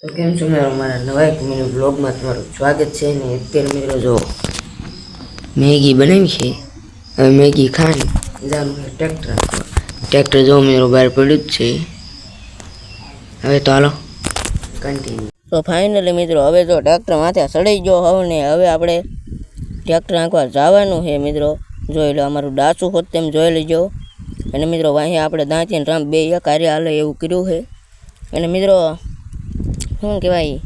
તો કેમ છો મિત્રો, મારા નવા એક મિની બ્લોગમાં તમારું સ્વાગત છે. ને અત્યારે મિત્રો જો મેગી બનાવી છે. હવે મેગી ખાઈને જવાનું છે ટ્રેક્ટર જો મિત્રો બહાર પડ્યું જ છે. હવે તો હાલો કન્ટિન્યુ. તો ફાઇનલી મિત્રો હવે જો ટ્રેક્ટર માથે ચડી ગયો હોવ ને હવે આપણે ટ્રેક્ટર આંકવા જવાનું છે મિત્રો. જોઈ લો અમારું ડાચું હોત તેમ જોઈ લેજો. અને મિત્રો અહીં આપણે દાંતી અને રામ બે કાર્ય હાલે એવું કર્યું છે. અને મિત્રો શું કહેવાય,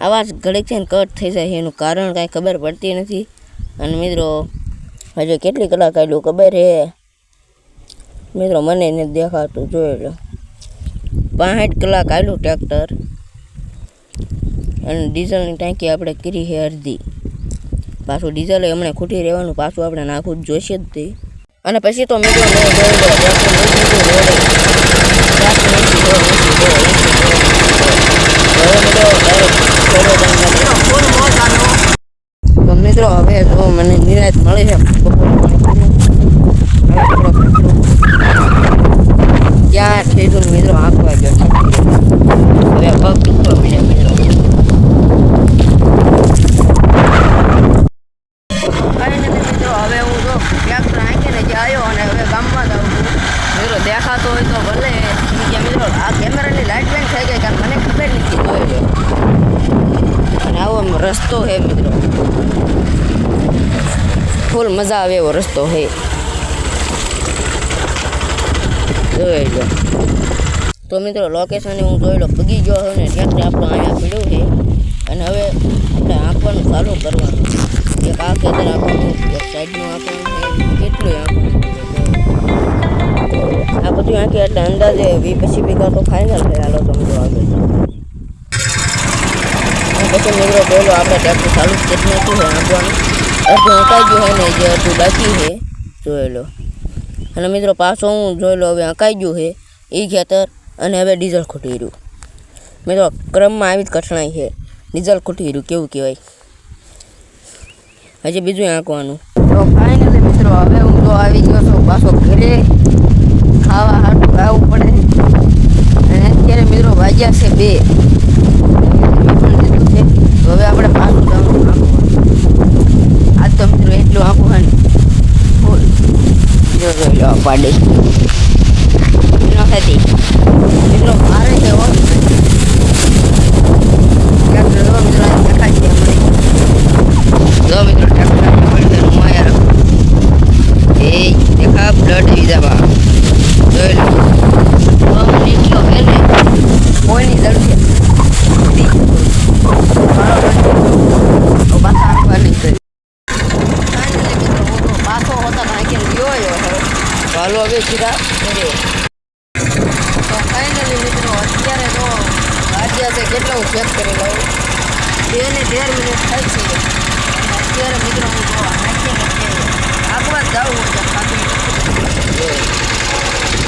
આવાજ ઘડીક છે ને કટ થઈ જાય એનું કારણ કાંઈ ખબર પડતી નથી. અને મિત્રો હજુ કેટલી કલાક કાઢ્યું ખબર છે મિત્રો, મને નથી દેખાતું. જોઈ લો 65 કલાક કાઢ્યું ટ્રેક્ટર. અને ડીઝલની ટાંકી આપણે કરી છે અડધી. પાછું ડીઝલ હમણાં ખૂટી રહેવાનું, પાછું આપણે નાખવું જ જોઈશે જ તે. અને પછી તો મિત્રો મેં તો મિત્રો હવે તો મને નિરાશ મળે છે. ક્યાં છે મિત્રો આંકવા ગયો હવે પગ દુખવા મળ્યા મિત્રો. હવે હું તો ટ્રેક્ટર આંકીને જ આવ્યો અને હવે ગામમાં જ આવું છું મિત્રો. દેખાતો હોય તો ભલે કે મિત્રો આ કેમેરાની લાઇટ બેન્ડ થઈ ગઈ કારણ મને ખબર નથી. જોઈ લો અને આવો રસ્તો છે મિત્રો, ફૂલ મજા આવે એવો રસ્તો છે. જોઈ લો તો મિત્રો લોકેશન હું જોઈ લો પગી ગયો હોય ને ટ્રેક્ટર આપણું અહીંયા પડ્યું છે. અને હવે આપણે આંકવાનું ચાલુ કરવાનું. એક આ ખેતર આપવાનું, એક સાઈડનું આપવાનું છે, કેટલું આપવાનું. આ બધું આંકી એટલે અંદાજે 20-25 વીઘા તો ફાઇનલ છે. હાલો તો મિત્રો આગળ પછી મિત્રો જોઈ લો આપણે ટ્રેક્ટર ચાલુ જ કરી નાખ્યું છે આંકવાનું. અડધું અંકાઈ ગયું હોય ને જે અડધું બાકી છે જોઈ લો. અને મિત્રો પાછો હું જોઈ લો હવે અંકાઈ ગયું છે એ ખેતર. અને હવે ડીઝલ ખૂટી રહ્યું મિત્રો, ક્રમમાં આવી જ કઠણાઈ છે. ડીઝલ ખૂટી રહ્યું કેવું કહેવાય. હજી બીજું આંકવાનું. તો ફાઇનલી મિત્રો હવે હું તો આવી ગયો છું પાછો ઘરે. ખાવા હાટું આવવું પડે. અને અત્યારે મિત્રો વાગ્યા છે 2. તો હવે આપણે પાછું જવાનું આંકવાનું. આજ તો મિત્રો એટલું આંકવાનું ફૂલ જોઈ લો પાડી નથી મિત્રો મારે છે ટ્રેક્ટર જો મિત્રો દેખાય છે હમણાં. જો મિત્રો ટ્રેક્ટર એ દેખા બ્લડ વિઝાવા જોઈ લો. નીકળ્યો હે ને કોઈની દળશે પાછા આંકવાની કરી. પાછો હોતા નાખીને ગયો હવે ચાલો હવે સીધા કરીએ. તો ફાઇનલી મિત્રો અત્યારે તો વાગ્યા છે કેટલા હું ચેક કરી લઉં 2 ને 13 મિનિટ થાય છે. અત્યારે મિત્રો હું તો આગળ જાઉં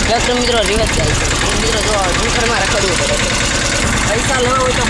ટ્રેક્ટર મિત્રો રિવર્સ જાય છે મિત્રો. જો ડુંગરમાં રખડવું પડે. પૈસા લેવા હોય તો